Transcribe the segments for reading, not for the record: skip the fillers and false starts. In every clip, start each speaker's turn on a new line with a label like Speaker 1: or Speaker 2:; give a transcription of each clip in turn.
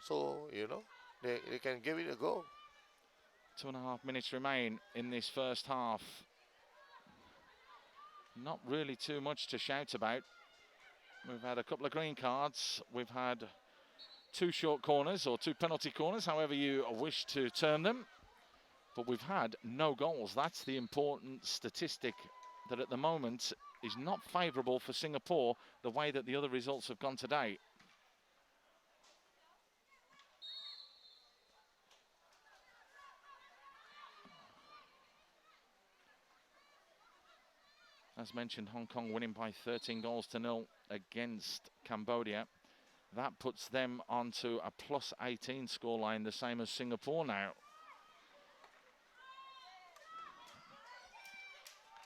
Speaker 1: so they can give it a go.
Speaker 2: 2.5 minutes remain in this first half. Not really too much to shout about. We've had a couple of green cards. We've had 2 short corners, or 2 penalty corners, however you wish to term them. But we've had no goals. That's the important statistic that at the moment is not favourable for Singapore, the way that the other results have gone today. As mentioned, Hong Kong winning by 13-0 against Cambodia. That puts them onto a +18 scoreline, the same as Singapore now.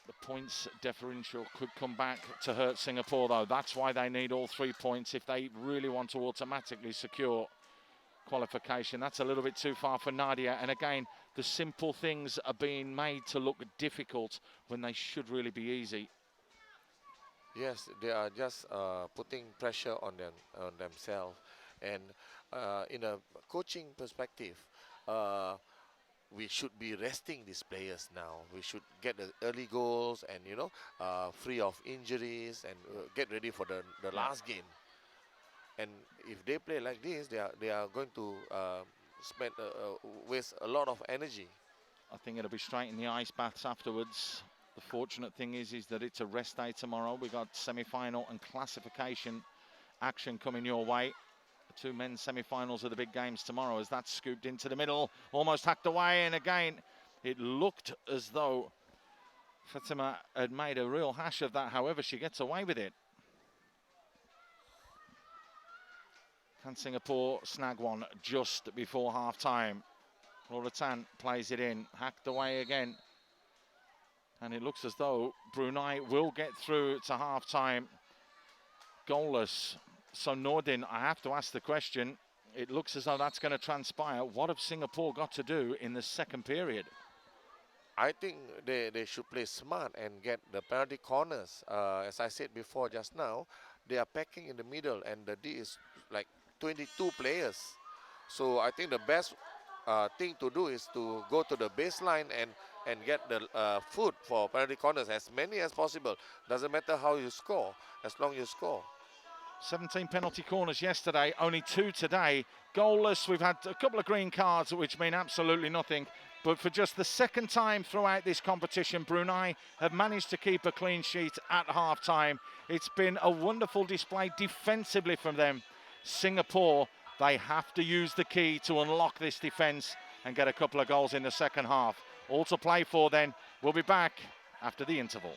Speaker 2: The points differential could come back to hurt Singapore, though. That's why they need all 3 points if they really want to automatically secure qualification. That's a little bit too far for Nadia. And again, the simple things are being made to look difficult when they should really be easy.
Speaker 1: Yes, they are just putting pressure on themselves, and in a coaching perspective, we should be resting these players now. We should get the early goals and free of injuries, and get ready for the last game. And if they play like this, they are going to spend waste a lot of energy.
Speaker 2: I think it'll be straight in the ice baths afterwards. The fortunate thing is that it's a rest day tomorrow. We've got semi-final and classification action coming your way. The 2 men's semi-finals are the big games tomorrow, as that's scooped into the middle, almost hacked away. And again, it looked as though Fatima had made a real hash of that. However, she gets away with it. Can Singapore snag one just before half-time? Laura Tan plays it in, hacked away again. And it looks as though Brunei will get through to half-time goalless. So Nordin, I have to ask the question, it looks as though that's going to transpire. What have Singapore got to do in the second period?
Speaker 1: I think they should play smart and get the penalty corners. As I said before just now, they are packing in the middle, and the D is like 22 players. So I think the best thing to do is to go to the baseline and get the foot for penalty corners, as many as possible. Doesn't matter how you score, as long as you score.
Speaker 2: 17 penalty corners yesterday, only 2 today. Goalless, we've had a couple of green cards, which mean absolutely nothing. But for just the second time throughout this competition, Brunei have managed to keep a clean sheet at half-time. It's been a wonderful display defensively from them. Singapore, they have to use the key to unlock this defence and get a couple of goals in the second half. All to play for then. We'll be back after the interval.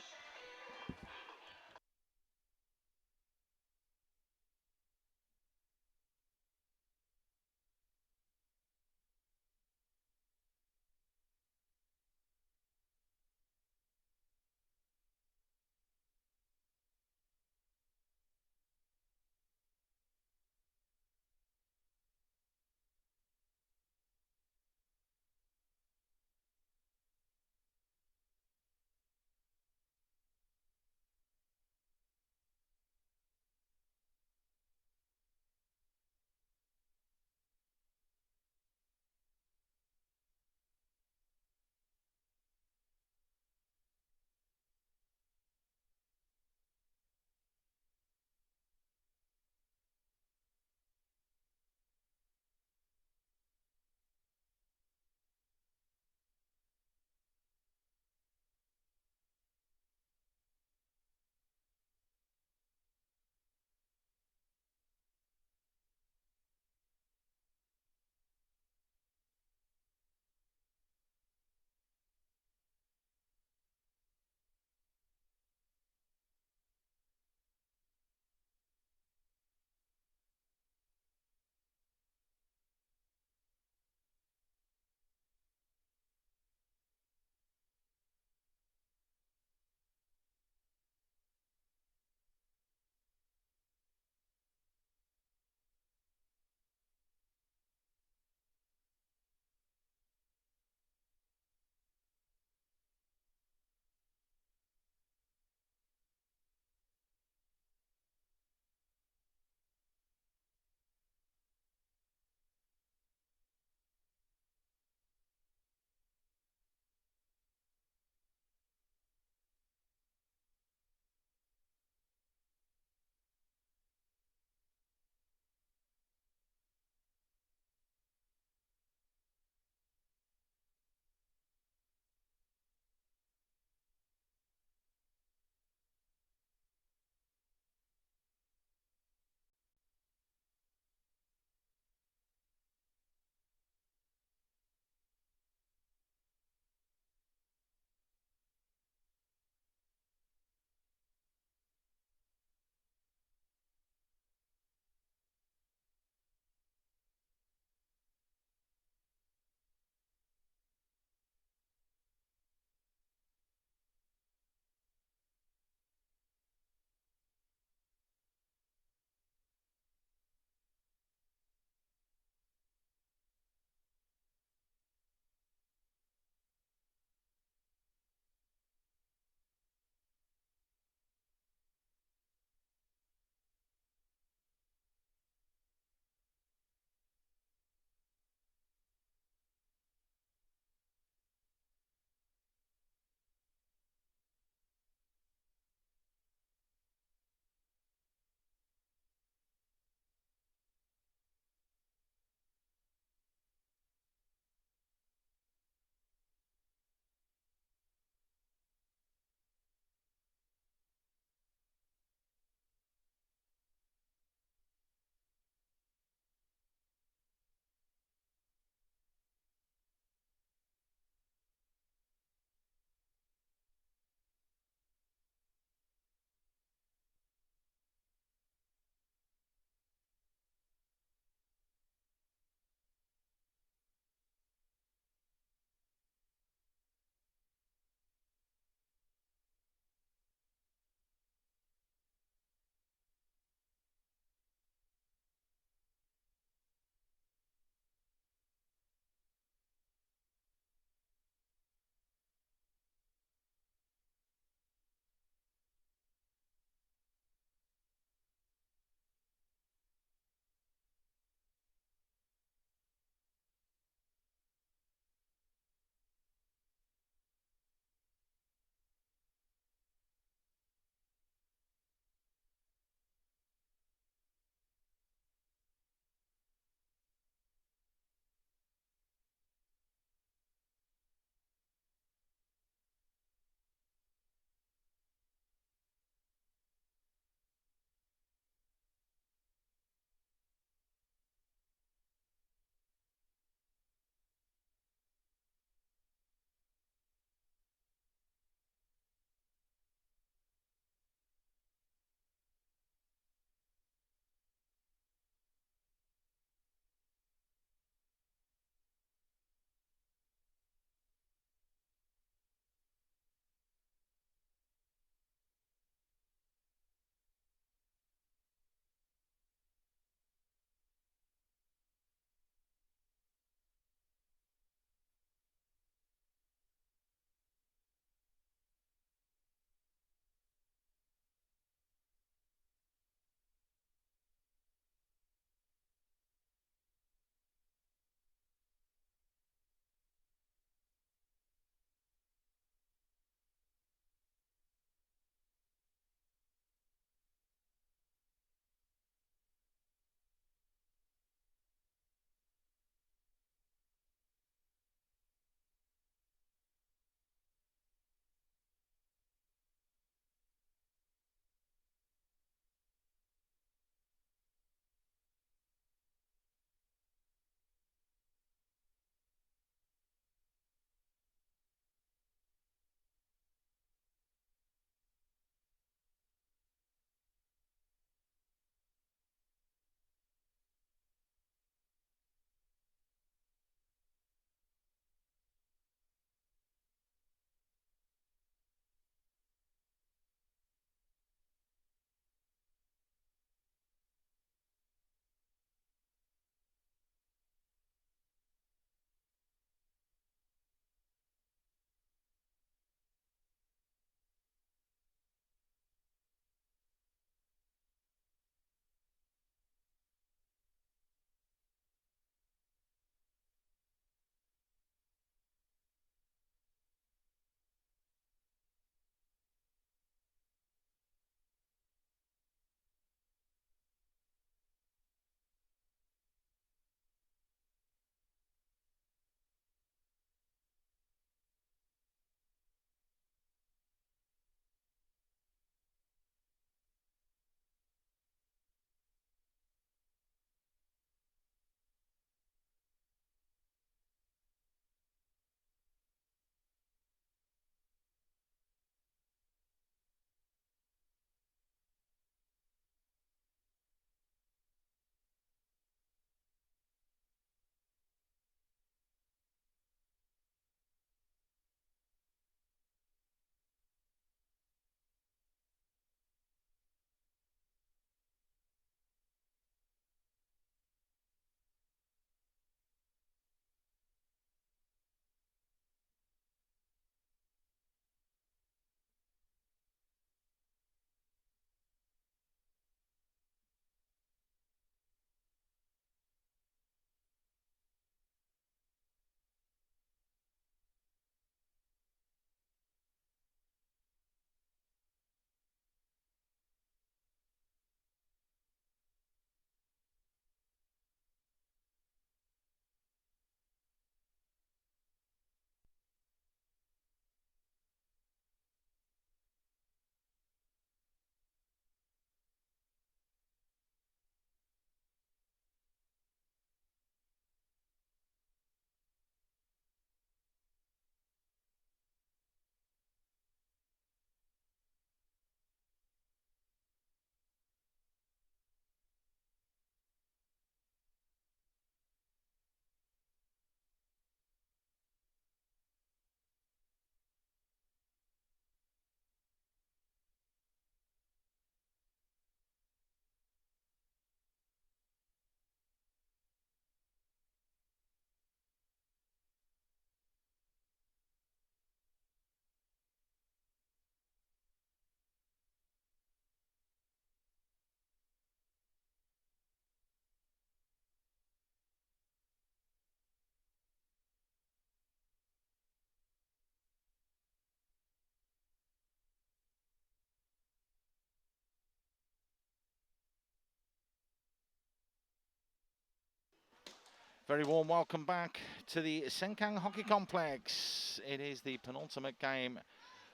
Speaker 2: Very warm welcome back to the Sengkang Hockey Complex. It is the penultimate game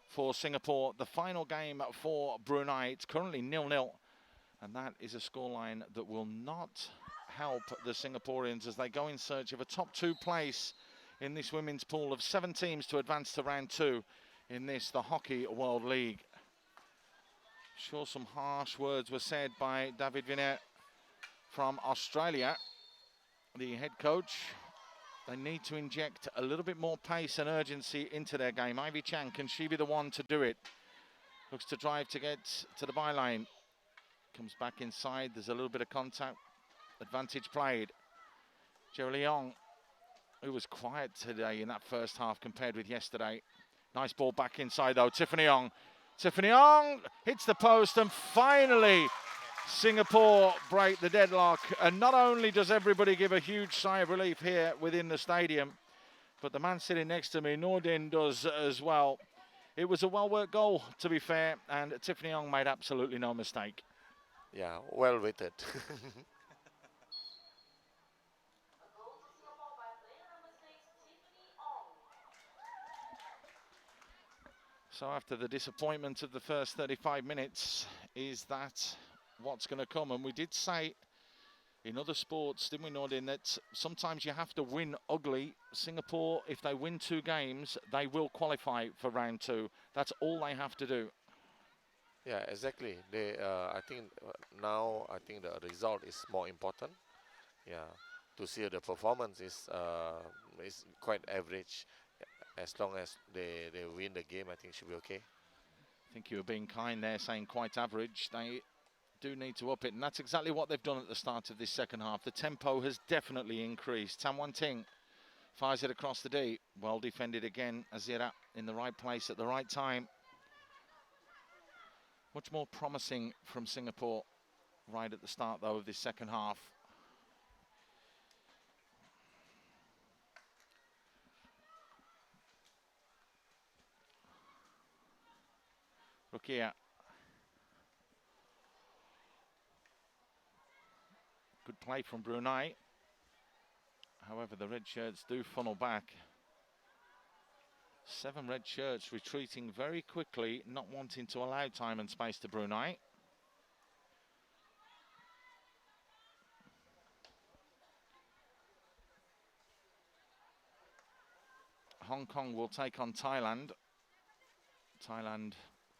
Speaker 2: for Singapore, the final game for Brunei. It's currently 0-0, and that is a scoreline that will not help the Singaporeans as they go in search of a top 2 place in this women's pool of 7 teams to advance to round 2 in this, the Hockey World League. Sure, some harsh words were said by David Vinay from Australia, the head coach. They need to inject a little bit more pace and urgency into their game. Ivy Chang, can she be the one to do it? Looks to drive to get to the byline. Comes back inside. There's a little bit of contact. Advantage played. Jerry Leong, who was quiet today in that first half compared with yesterday. Nice ball back inside though. Tiffany Ong. Tiffany Ong hits the post, and finally Singapore break the deadlock. And not only does everybody give a huge sigh of relief here within the stadium, but the man sitting next to me, Nordin, does as well. It was a well-worked goal, to be fair, and Tiffany Ong made absolutely no mistake.
Speaker 1: Yeah, well weighted.
Speaker 2: So after the disappointment of the first 35 minutes, is that what's going to come? And we did say in other sports, didn't we, Nordin, that sometimes you have to win ugly. Singapore, if they win 2 games, they will qualify for round 2. That's all they have to do.
Speaker 1: Yeah, exactly. I think now the result is more important. Yeah, to see the performance is quite average. As long as they win the game, I think should be okay.
Speaker 2: I think you were being kind there, saying quite average. They do need to up it, and that's exactly what they've done at the start of this second half. The tempo has definitely increased. Tam Wan Ting fires it across the D. Well defended again. Azira in the right place at the right time. Much more promising from Singapore right at the start, though, of this second half. Rukia. Good play from Brunei. However, the red shirts do funnel back. 7 red shirts retreating very quickly, not wanting to allow time and space to Brunei. Hong Kong will take on Thailand. Thailand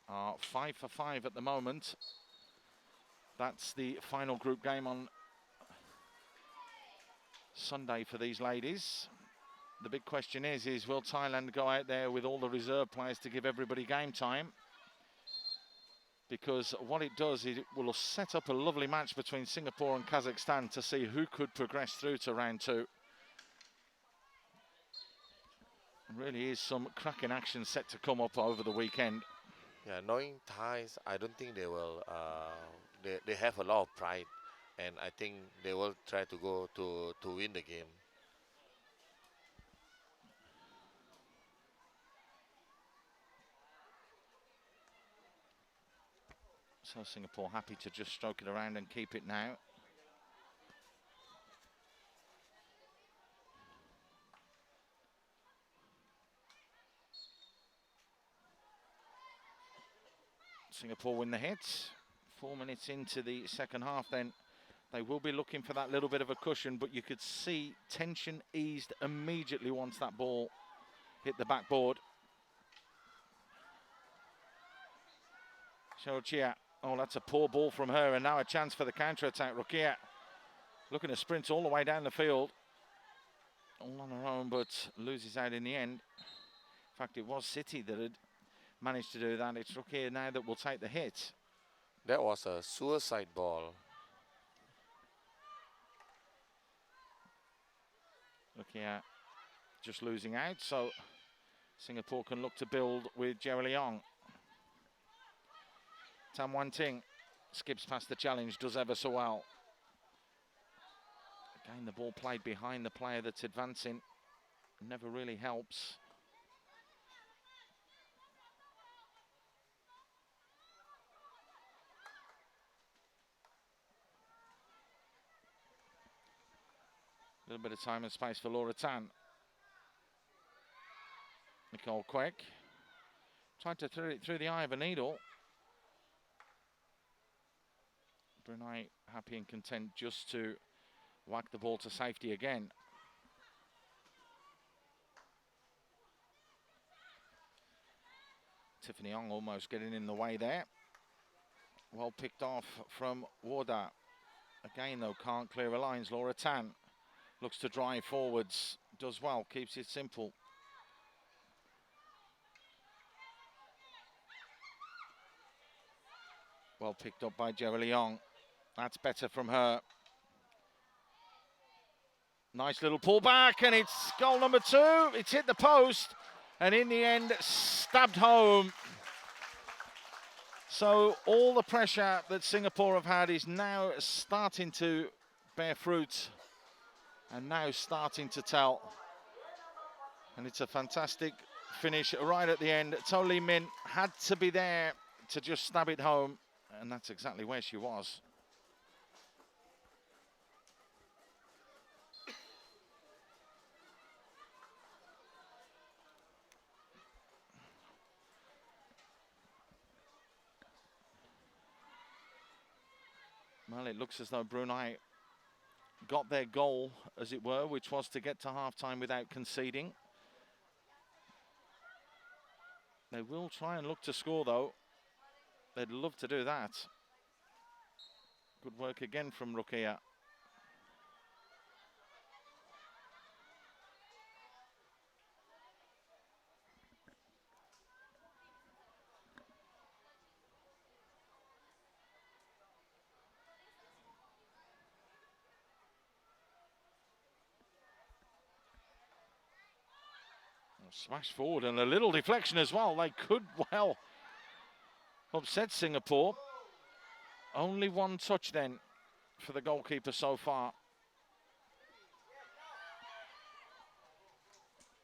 Speaker 2: are 5 for 5 at the moment. That's the final group game on Sunday for these ladies. The big question is will Thailand go out there with all the reserve players to give everybody game time? Because what it does is it will set up a lovely match between Singapore and Kazakhstan to see who could progress through to round 2. Really is some cracking action set to come up over the weekend.
Speaker 1: Yeah, knowing Thais, I don't think they will. They have a lot of pride, and I think they will try to go to win the game.
Speaker 2: So Singapore happy to just stroke it around and keep it now. Singapore win the hit. 4 minutes into the second half then. They will be looking for that little bit of a cushion, but you could see tension eased immediately once that ball hit the backboard. Cheryl Chia. Oh, that's a poor ball from her, and now a chance for the counter-attack. Rukia looking to sprint all the way down the field. All on her own, but loses out in the end. In fact, it was City that had managed to do that. It's Rukia now that will take the hit.
Speaker 1: That was a suicide ball.
Speaker 2: Rukia just losing out, so Singapore can look to build with Jerry Leong. Tam Wan Ting skips past the challenge, does ever so well. Again, the ball played behind the player that's advancing never really helps. A little bit of time and space for Laura Tan. Nicole Quick tried to throw it through the eye of a needle. Brunei happy and content just to whack the ball to safety again. Tiffany Ong almost getting in the way there. Well picked off from Warda. Again though, can't clear her lines. Laura Tan looks to drive forwards. Does well, keeps it simple. Well picked up by Jerry Leong. That's better from her. Nice little pullback, and it's goal number 2. It's hit the post, and in the end, stabbed home. So all the pressure that Singapore have had is now starting to bear fruit, and now starting to tell. And it's a fantastic finish right at the end. To Lee Min had to be there to just stab it home, and that's exactly where she was. Well, it looks as though Brunei got their goal, as it were, which was to get to half-time without conceding. They will try and look to score, though. They'd love to do that. Good work again from Rukia. Smash forward and a little deflection as well. They could well upset Singapore. Only one touch then for the goalkeeper so far.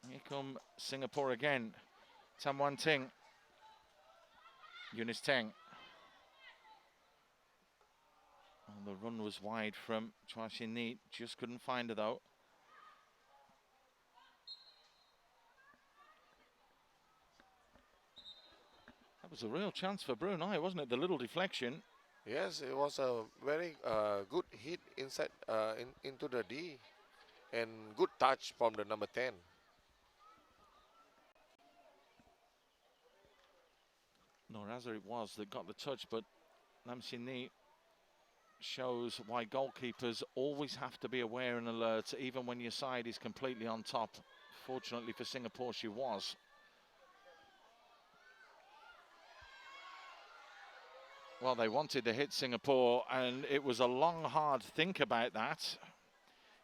Speaker 2: Here come Singapore again. Tam Wan Ting. Eunice Teng. Oh, the run was wide from Chua Shin Ni. Just couldn't find her though. That was a real chance for Brunei, wasn't it? The little deflection.
Speaker 1: Yes, it was a very good hit inside into the D, and good touch from the number 10.
Speaker 2: Noraza it was that got the touch, but Lam Sin Ni shows why goalkeepers always have to be aware and alert, even when your side is completely on top. Fortunately for Singapore, she was. Well, they wanted to hit Singapore, and it was a long, hard think about that.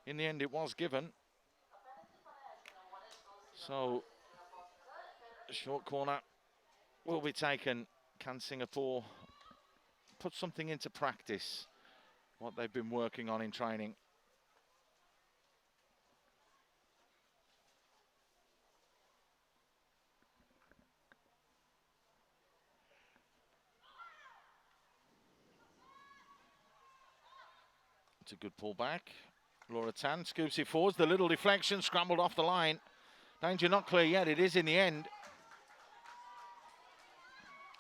Speaker 2: In the end, it was given. So, a short corner will be taken. Can Singapore put something into practice, what they've been working on in training? It's a good pullback. Laura Tan scoops it forwards. The little deflection scrambled off the line. Danger not clear yet. It is in the end.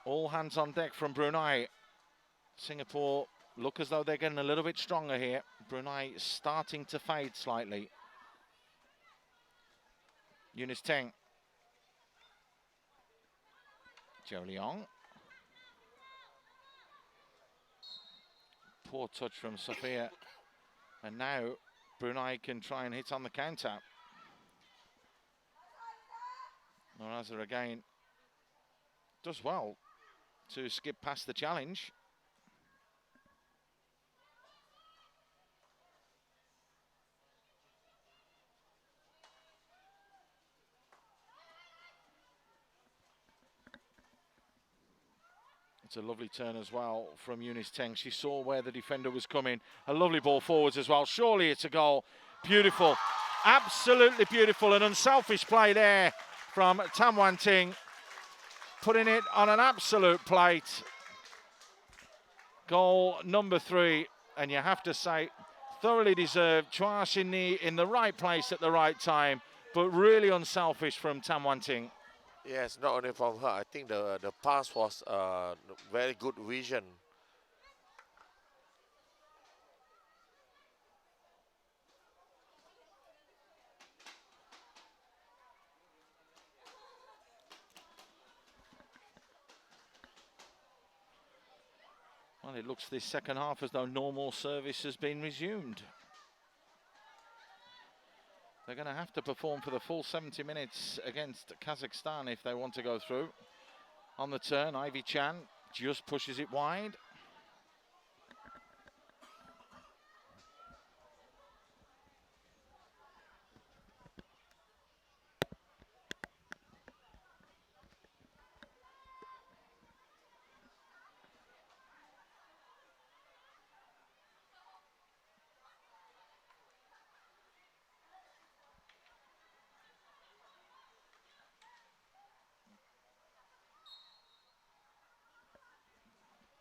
Speaker 2: All hands on deck from Brunei. Singapore look as though they're getting a little bit stronger here. Brunei starting to fade slightly. Eunice Teng. Zhou Liang. Poor touch from Sophia. And now Brunei can try and hit on the counter. Noraza again does well to skip past the challenge. It's a lovely turn as well from Eunice Teng. She saw where the defender was coming. A lovely ball forwards as well. Surely it's a goal. Beautiful. Absolutely beautiful. An unselfish play there from Tam Wan Ting. Putting it on an absolute plate. Goal number 3. And you have to say, thoroughly deserved. Chua Shin Ni in the right place at the right time, but really unselfish from Tam Wan Ting.
Speaker 1: Yes, not only from her. I think the pass was very good vision.
Speaker 2: Well, it looks this second half as though normal service has been resumed. They're going to have to perform for the full 70 minutes against Kazakhstan if they want to go through. On the turn, Ivy Chan just pushes it wide.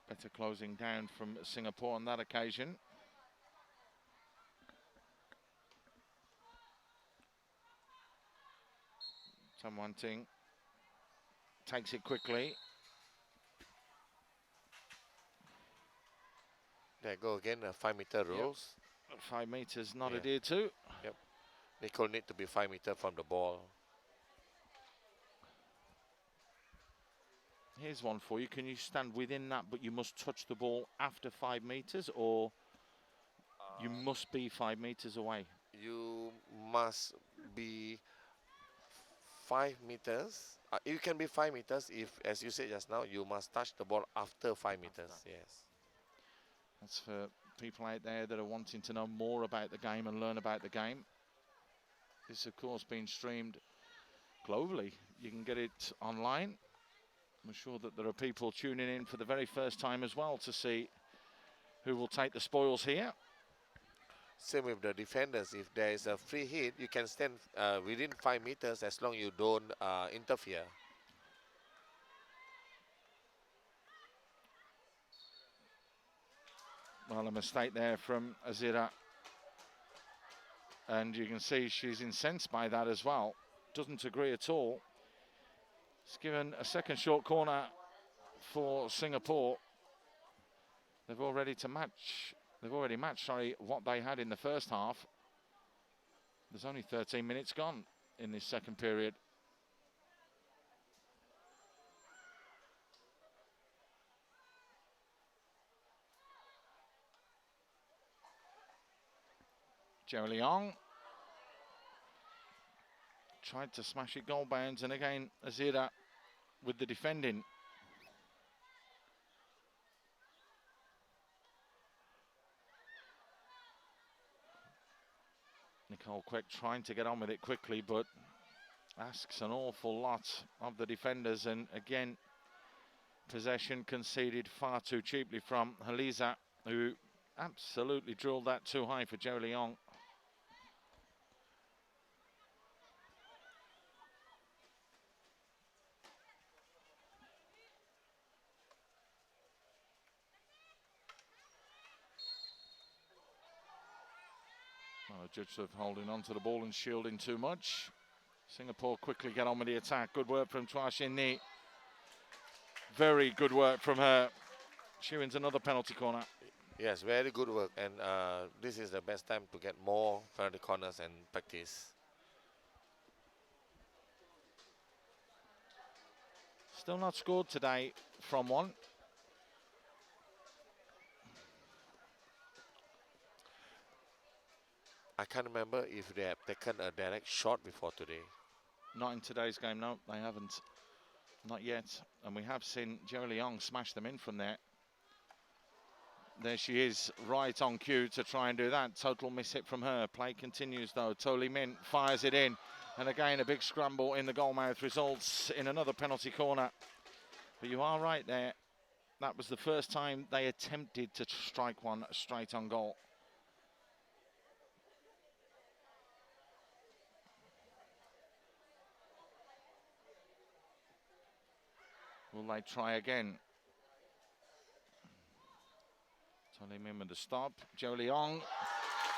Speaker 2: Better closing down from Singapore on that occasion. Tam Wan Ting takes it quickly.
Speaker 1: There go again, 5-meter rules.
Speaker 2: Yep. 5 meters not adhered to.
Speaker 1: Yep. Nicole need to be 5 meters from the ball.
Speaker 2: Here's one for you. Can you stand within that, but you must touch the ball after 5 meters, or you must be 5 meters away?
Speaker 1: You must be 5 meters. You can be 5 meters if, as you said just now, you must touch the ball after 5 meters. Yes.
Speaker 2: That's for people out there that are wanting to know more about the game and learn about the game. This, of course, being streamed globally. You can get it online. I'm sure that there are people tuning in for the very first time as well to see who will take the spoils here.
Speaker 1: Same with the defenders. If there is a free hit, you can stand within 5 meters as long as you don't interfere.
Speaker 2: Well, a mistake there from Azira. And you can see she's incensed by that as well. Doesn't agree at all. It's given a second short corner for Singapore. They've already matched, what they had in the first half. There's only 13 minutes gone in this second period. Joe Leong tried to smash it goal bounds, and again Azira with the defending. Nicole Quick trying to get on with it quickly, but asks an awful lot of the defenders, and again possession conceded far too cheaply from Haliza, who absolutely drilled that too high for Joe Leong. Well, a judge of holding on to the ball and shielding too much. Singapore quickly get on with the attack. Good work from Chua Shin Ni. Very good work from her. She wins another penalty corner.
Speaker 1: Yes, very good work. And this is the best time to get more penalty corners and practice.
Speaker 2: Still not scored today from one.
Speaker 1: I can't remember if they have taken a direct shot before today.
Speaker 2: Not in today's game, no, they haven't. Not yet. And we have seen Joe Leong smash them in from there. There she is, right on cue to try and do that. Total miss hit from her. Play continues though. Toli Min fires it in. And again, a big scramble in the goalmouth results in another penalty corner. But you are right there. That was the first time they attempted to strike one straight on goal. Will they try again? Tony Min with the stop. Joe Leong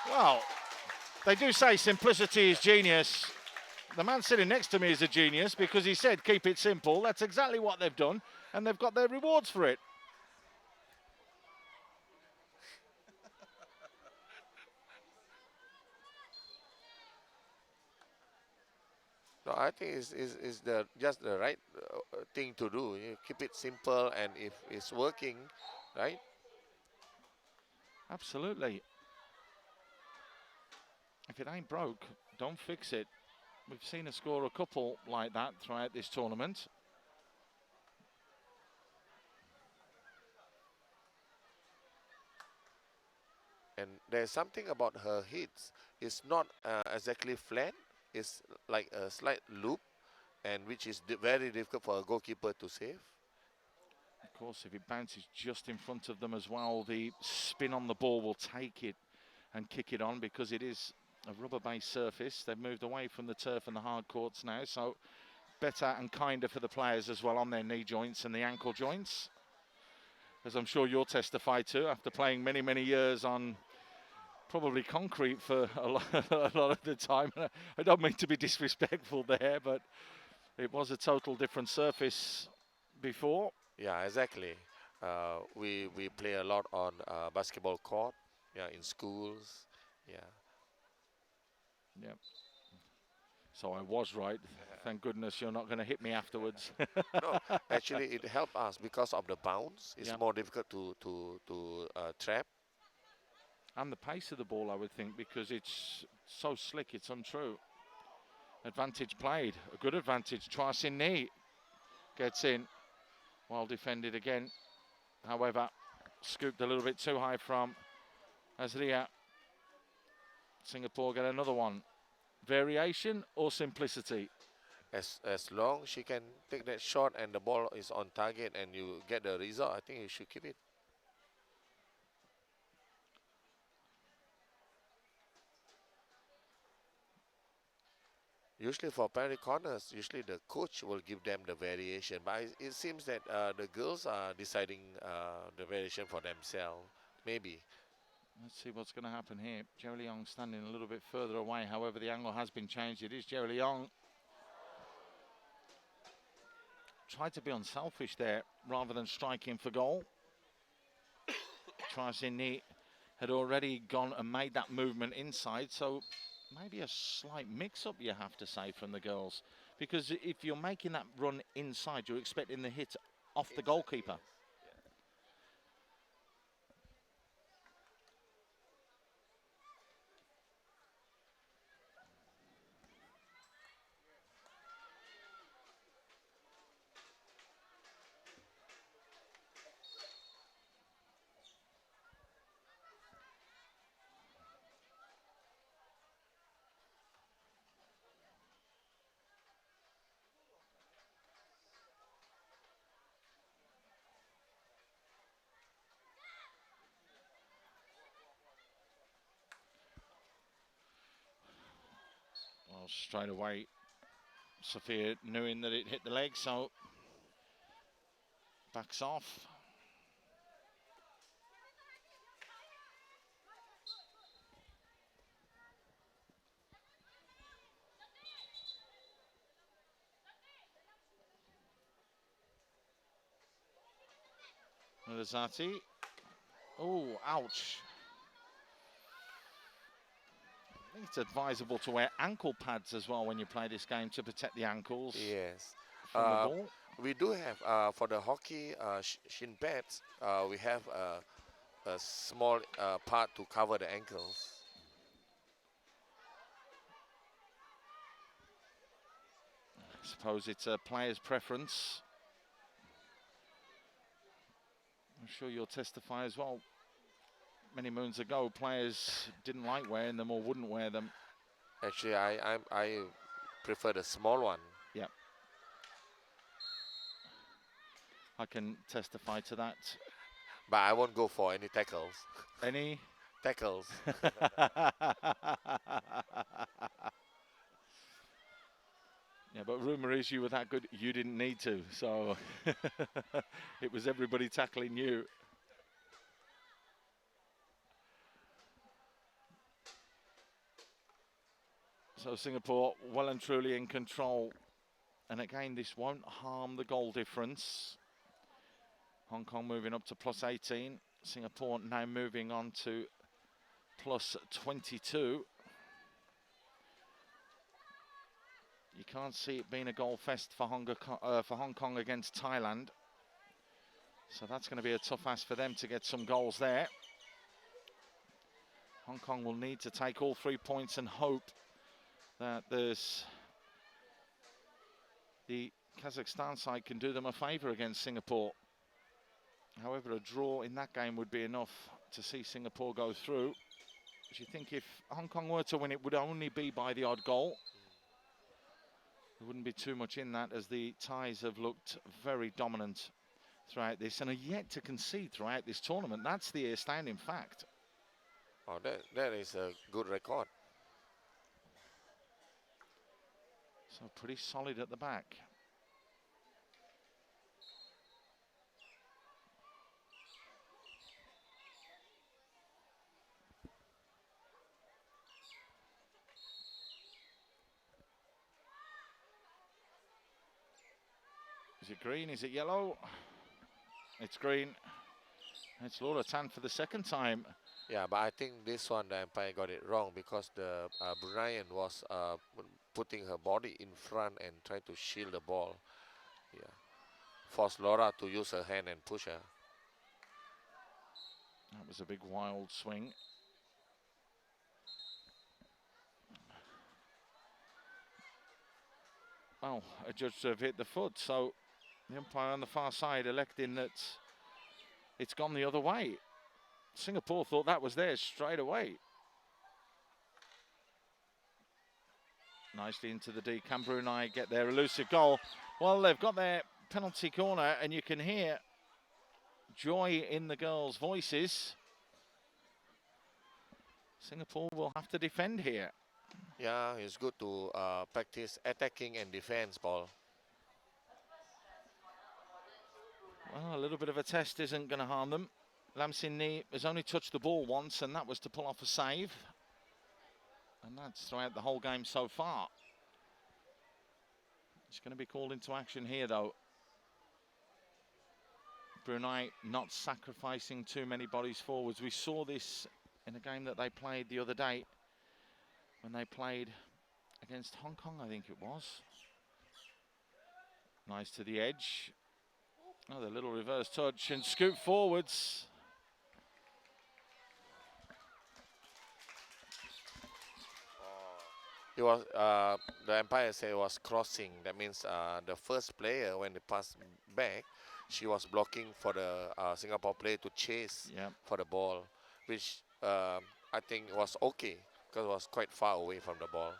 Speaker 2: Well, they do say simplicity is genius. The man sitting next to me is a genius because he said keep it simple. That's exactly what they've done, and they've got their rewards for it.
Speaker 1: No, I think is the just the right thing to do. You keep it simple, and if it's working, right?
Speaker 2: Absolutely. If it ain't broke, don't fix it. We've seen her score a couple like that throughout this tournament.
Speaker 1: And there's something about her hits. It's not exactly flat. It's like a slight loop, and which is very difficult for a goalkeeper to save.
Speaker 2: Of course, if it bounces just in front of them as well, the spin on the ball will take it and kick it on because it is a rubber-based surface. They've moved away from the turf and the hard courts now, so better and kinder for the players as well on their knee joints and the ankle joints. As I'm sure you'll testify to, after playing many, many years on probably concrete for a lot of the time. I don't mean to be disrespectful there, but it was a total different surface before.
Speaker 1: Yeah, exactly. We play a lot on basketball court. Yeah, in schools. Yeah.
Speaker 2: Yep. So I was right. Thank goodness you're not going to hit me afterwards.
Speaker 1: No, actually, it helped us because of the bounce. It's
Speaker 2: Yep.
Speaker 1: more difficult to trap.
Speaker 2: And the pace of the ball, I would think, because it's so slick, it's untrue. Advantage played. A good advantage. Twice in knee. Gets in. Well defended again. However, scooped a little bit too high from Azria. Singapore get another one. Variation or simplicity?
Speaker 1: As long she can take that shot and the ball is on target and you get the result, I think you should keep it. Usually for penalty corners, usually the coach will give them the variation, but it seems that the girls are deciding the variation for themselves. Maybe.
Speaker 2: Let's see what's going to happen here. Jerry Leong standing a little bit further away. However, the angle has been changed. It is Jerry Leong. Tried to be unselfish there rather than striking for goal. Tricini had already gone and made that movement inside, so maybe a slight mix-up, you have to say, from the girls. Because if you're making that run inside, you're expecting the hit off the goalkeeper. Well, straight away, Sophia knowing that it hit the leg, so backs off. Rosati. Oh, ouch. I think it's advisable to wear ankle pads as well when you play this game to protect the ankles
Speaker 1: Yes.
Speaker 2: from the ball.
Speaker 1: We do have for the hockey shin pads. We have a small part to cover the ankles.
Speaker 2: I suppose it's a player's preference. I'm sure you'll testify as well. Many moons ago, players didn't like wearing them or wouldn't wear them.
Speaker 1: Actually, I prefer the small one.
Speaker 2: Yep. I can testify to that.
Speaker 1: But I won't go for any tackles.
Speaker 2: Any?
Speaker 1: Tackles.
Speaker 2: Yeah, but rumour is you were that good, you didn't need to. So it was everybody tackling you. So Singapore well and truly in control. And again, this won't harm the goal difference. Hong Kong moving up to plus 18. Singapore now moving on to plus 22. You can't see it being a goal fest for Hong Kong against Thailand. So that's going to be a tough ask for them to get some goals there. Hong Kong will need to take all 3 points and hope that there's the Kazakhstan side can do them a favour against Singapore. However, a draw in that game would be enough to see Singapore go through. But you think if Hong Kong were to win, it would only be by the odd goal. There wouldn't be too much in that, as the Thais have looked very dominant throughout this and are yet to concede throughout this tournament. That's the astounding fact.
Speaker 1: Oh, that is a good record.
Speaker 2: So pretty solid at the back. Is it green? Is it yellow? It's green. It's Laura Tan for the second time.
Speaker 1: Yeah, but I think this one the umpire got it wrong, because the Bruneian was putting her body in front and trying to shield the ball. Yeah, forced Laura to use her hand and push her.
Speaker 2: That was a big wild swing. Well, a judge to have hit the foot, so the umpire on the far side electing that it's gone the other way. Singapore thought that was theirs straight away. Nicely into the D. Can Brunei get their elusive goal? Well, they've got their penalty corner, and you can hear joy in the girls' voices. Singapore will have to defend here.
Speaker 1: Yeah, it's good to practice attacking and defense, Paul.
Speaker 2: Well, a little bit of a test isn't going to harm them. Lam Sin Ni has only touched the ball once, and that was to pull off a save. And that's throughout the whole game so far. It's going to be called into action here, though. Brunei not sacrificing too many bodies forwards. We saw this in a game that they played the other day, when they played against Hong Kong, I think it was. Nice to the edge. Oh, the little reverse touch and scoop forwards.
Speaker 1: It was the umpire said it was crossing. That means the first player, when they passed back, she was blocking for the Singapore player to chase for the ball, which I think was okay, because it was quite far away from the ball.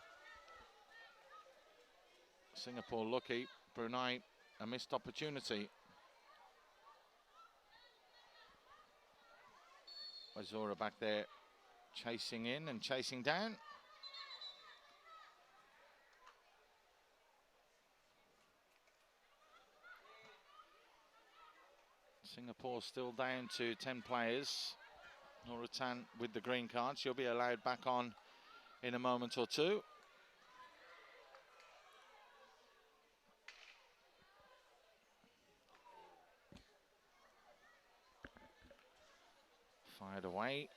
Speaker 2: Singapore lucky, Brunei a missed opportunity. Wazora back there chasing in and chasing down. Singapore still down to 10 players. Nora Tan with the green card. She'll be allowed back on in a moment or two. Fired away.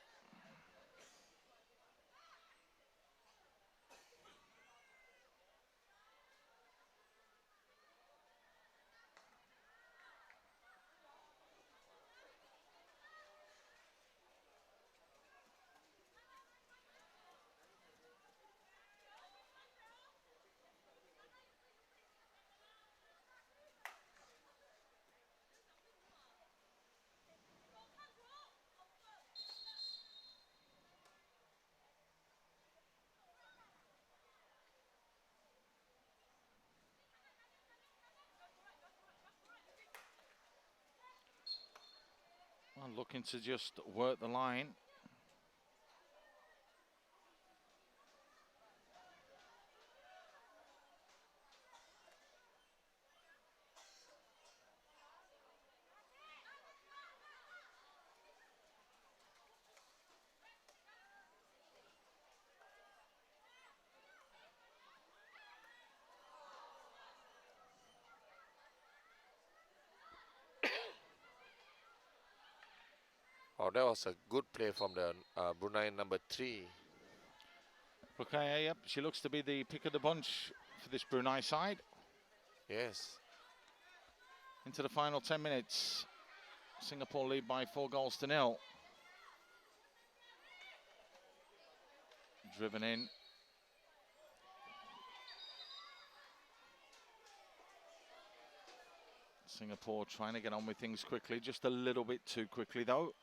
Speaker 2: Well, looking to just work the line.
Speaker 1: Oh, that was a good play from the Brunei number 3.
Speaker 2: Okay, yep, she looks to be the pick of the bunch for this Brunei side.
Speaker 1: Yes.
Speaker 2: Into the final 10 minutes. Singapore lead by 4-0. Driven in. Singapore trying to get on with things quickly, just a little bit too quickly though.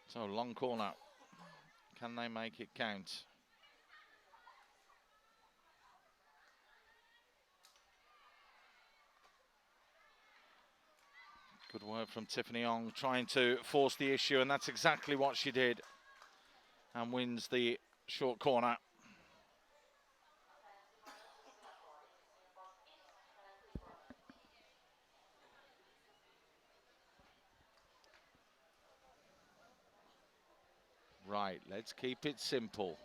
Speaker 2: So long corner. Can they make it count? Good work from Tiffany Ong trying to force the issue, and that's exactly what she did. And wins the short corner. Right, let's keep it simple.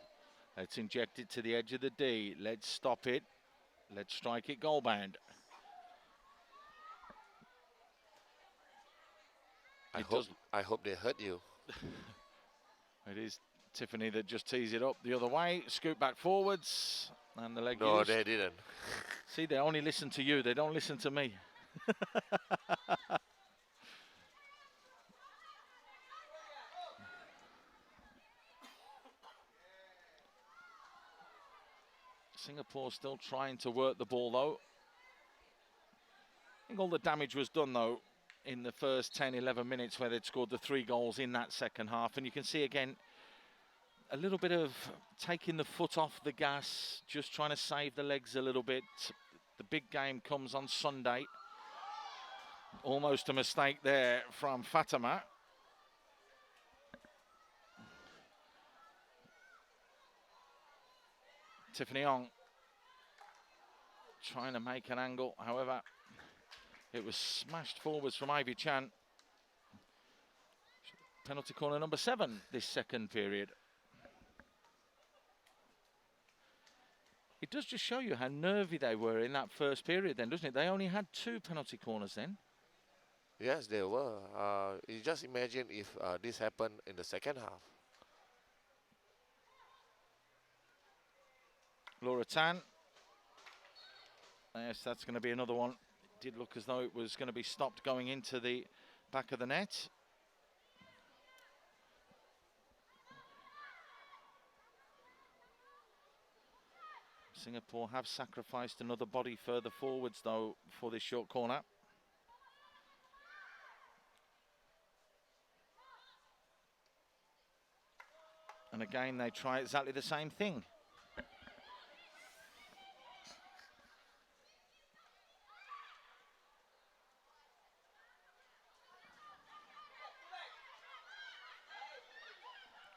Speaker 2: Let's inject it to the edge of the D. Let's stop it. Let's strike it goal bound.
Speaker 1: I hope they hurt you.
Speaker 2: It is Tiffany that just tees it up the other way. Scoot back forwards. And the leg
Speaker 1: No,
Speaker 2: used.
Speaker 1: they didn't.
Speaker 2: See, they only listen to you. They don't listen to me. Singapore still trying to work the ball, though. I think all the damage was done, though, in the first 10, 11 minutes where they'd scored the 3 goals in that second half. And you can see, again, a little bit of taking the foot off the gas, just trying to save the legs a little bit. The big game comes on Sunday. Almost a mistake there from Fatima. Tiffany Ong trying to make an angle, however, it was smashed forwards from Ivy Chan. Penalty corner number 7 this second period. It does just show you how nervy they were in that first period then, doesn't it? They only had 2 penalty corners then.
Speaker 1: Yes, they were. You just imagine if this happened in the second half.
Speaker 2: Laura Tan. Yes, that's going to be another one. It did look as though it was going to be stopped going into the back of the net. Singapore have sacrificed another body further forwards, though, for this short corner. And again, they try exactly the same thing.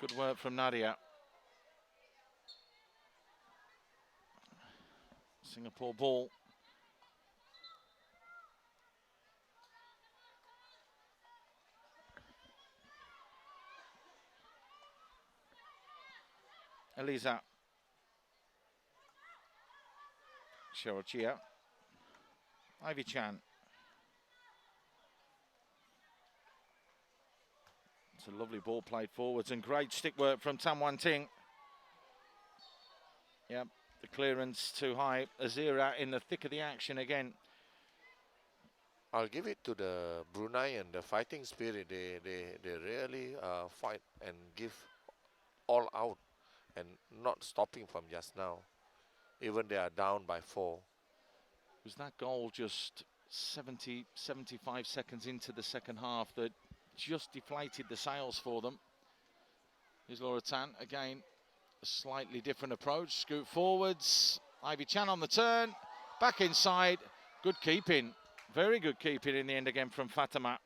Speaker 2: Good work from Nadia. Singapore ball. Eliza. Cheryl Chia. Ivy Chan. It's a lovely ball played forwards and great stick work from Tam Wan Ting. Yep, the clearance too high. Azira in the thick of the action again.
Speaker 1: I'll give it to the Brunei and the fighting spirit. They really fight and give all out and not stopping from just now. Even they are down by 4.
Speaker 2: Was that goal just 70, 75 seconds into the second half that just deflated the sails for them? Here's Laura Tan again. A slightly different approach. Scoot forwards. Ivy Chan on the turn. Back inside. Good keeping. Very good keeping in the end again from Fatima.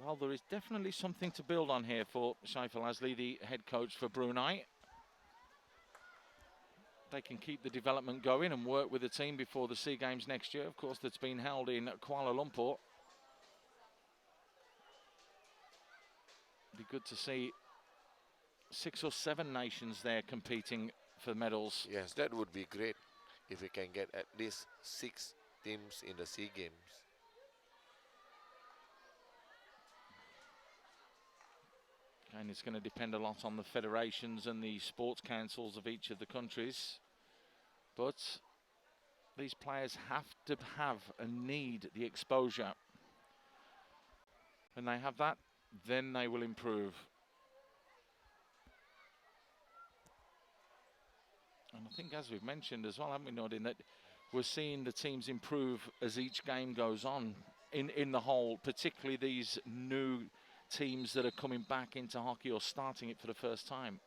Speaker 2: Well, there is definitely something to build on here for Saif Al Azli, the head coach for Brunei. they can keep the development going and work with the team before the SEA Games next year, of course, that's been held in Kuala Lumpur. Be good to see 6 or 7 nations there competing for medals.
Speaker 1: Yes, that would be great if we can get at least 6 teams in the SEA Games.
Speaker 2: And it's going to depend a lot on the federations and the sports councils of each of the countries. But these players have to have and need the exposure. When they have that, then they will improve. And I think, as we've mentioned as well, haven't we, Nordin, that we're seeing the teams improve as each game goes on in the whole, particularly these new teams that are coming back into hockey or starting it for the first time.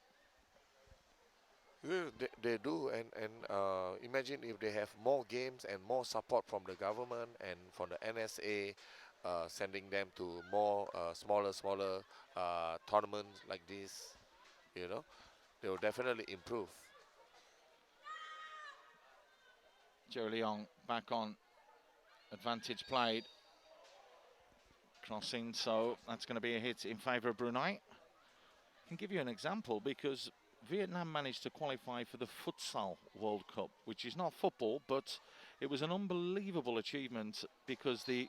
Speaker 1: Yeah, they do, and imagine if they have more games and more support from the government and from the NSA, sending them to more smaller tournaments like this, you know, they will definitely improve.
Speaker 2: Joe Leong back on, advantage played. Crossing, so that's going to be a hit in favour of Brunei. I can give you an example because Vietnam managed to qualify for the Futsal World Cup, which is not football, but it was an unbelievable achievement because the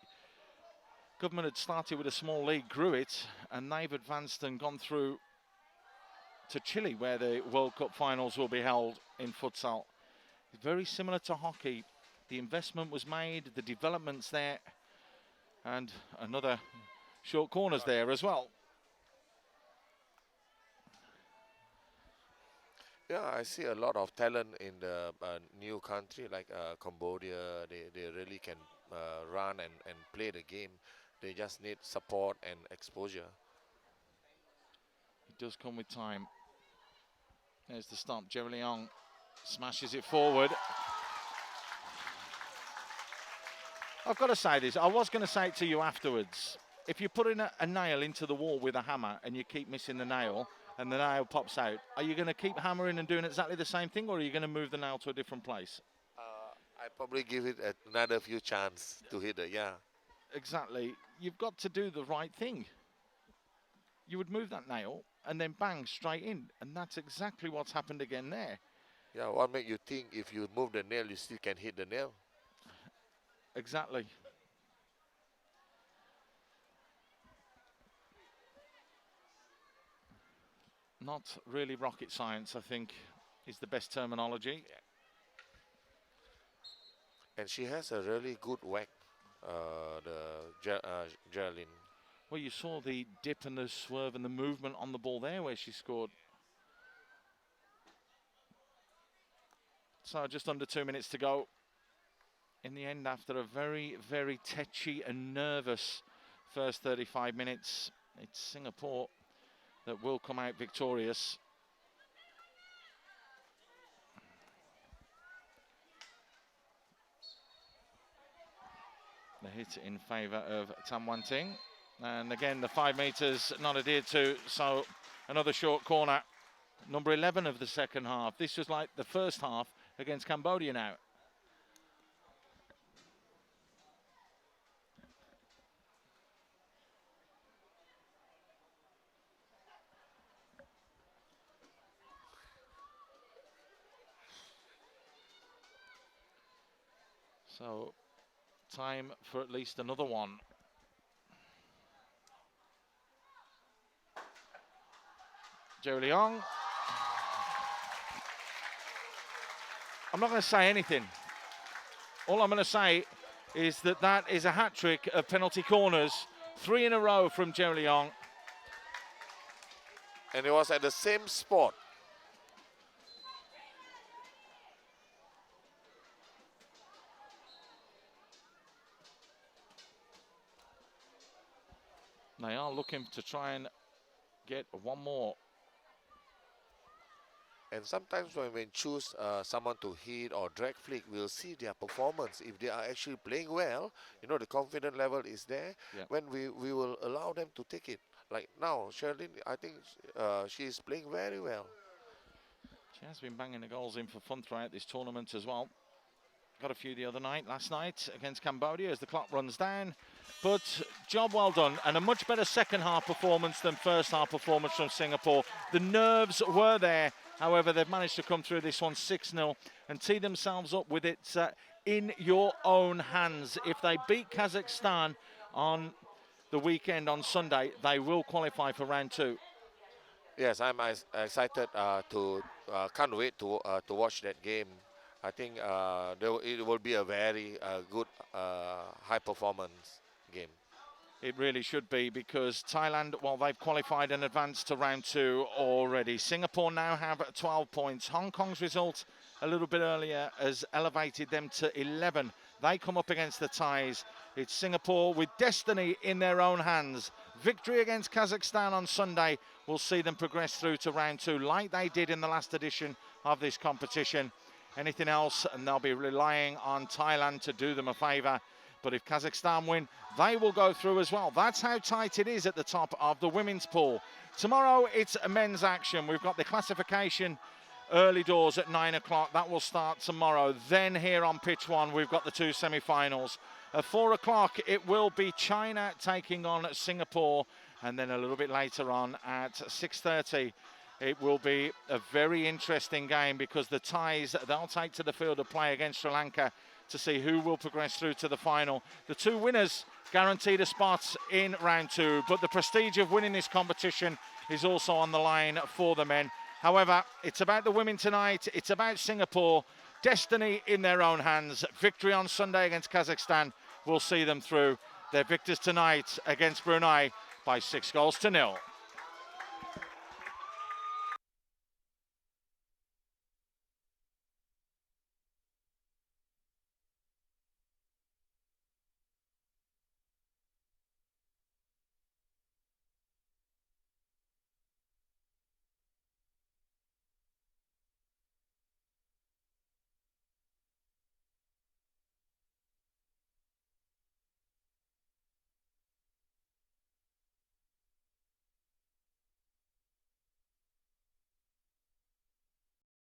Speaker 2: government had started with a small league, grew it, and they've advanced and gone through to Chile, where the World Cup finals will be held in futsal. Very similar to hockey. The investment was made, the development's there, and another short corners there as well.
Speaker 1: Yeah, I see a lot of talent in the new country like Cambodia. They really can run and play the game. They just need support and exposure.
Speaker 2: It does come with time. There's the stump. Joe Leong smashes it forward. I've got to say this. I was going to say it to you afterwards. If you put in a nail into the wall with a hammer and you keep missing the nail and the nail pops out, are you going to keep hammering and doing exactly the same thing, or are you going to move the nail to a different place?
Speaker 1: I'd probably give it another few chances to hit it, yeah.
Speaker 2: Exactly. You've got to do the right thing. You would move that nail and then bang, straight in. And that's exactly what's happened again there.
Speaker 1: Yeah, what make you think if you move the nail, you still can hit the nail?
Speaker 2: Exactly. Not really rocket science, I think, is the best terminology.
Speaker 1: Yeah. And she has a really good whack, Geraldine.
Speaker 2: Well, you saw the dip and the swerve and the movement on the ball there where she scored. So just under 2 minutes to go. In the end, after a very, very tetchy and nervous first 35 minutes, it's Singapore that will come out victorious. The hit in favour of Tam Wan Ting. And again, the 5 metres not adhered to, so another short corner. Number 11 of the second half. This was like the first half against Cambodia now. So, time for at least another one. Joe Leong. I'm not going to say anything. All I'm going to say is that that is a hat-trick of penalty corners. 3 in a row from Joe Leong.
Speaker 1: And it was at the same spot.
Speaker 2: They are looking to try and get one more.
Speaker 1: And sometimes when we choose someone to hit or drag flick, we'll see their performance. If they are actually playing well, you know, the confidence level is there.
Speaker 2: Yeah.
Speaker 1: When we will allow them to take it. Like now, Sherilyn, I think she is playing very well.
Speaker 2: She has been banging the goals in for fun throughout this tournament as well. Got a few the other night, last night against Cambodia as the clock runs down. But job well done, and a much better second half performance than first half performance from Singapore. The nerves were there, however, they've managed to come through this one 6-0 and tee themselves up with it in your own hands. If they beat Kazakhstan on the weekend on Sunday, they will qualify for round 2.
Speaker 1: Yes, I'm excited can't wait to watch that game. I think it will be a very good high performance game.
Speaker 2: It really should be, because Thailand, well, they've qualified and advanced to round 2 already. Singapore now have 12 points. Hong Kong's result a little bit earlier has elevated them to 11. They come up against the Thais. It's Singapore with destiny in their own hands. Victory against Kazakhstan on Sunday will see them progress through to round 2 like they did in the last edition of this competition. Anything else, and they'll be relying on Thailand to do them a favour. But if Kazakhstan win, they will go through as well. That's how tight it is at the top of the women's pool. Tomorrow, it's a men's action. We've got the classification early doors at 9 o'clock. That will start tomorrow. Then here on pitch 1, we've got the 2 semi-finals. At 4 o'clock, it will be China taking on Singapore. And then a little bit later on at 6:30, it will be a very interesting game, because the Thais, they'll take to the field of play against Sri Lanka to see who will progress through to the final. The 2 winners guaranteed a spot in round 2, but the prestige of winning this competition is also on the line for the men. However, it's about the women tonight. It's about Singapore. Destiny in their own hands. Victory on Sunday against Kazakhstan will see them through. They're victors tonight against Brunei by 6-0.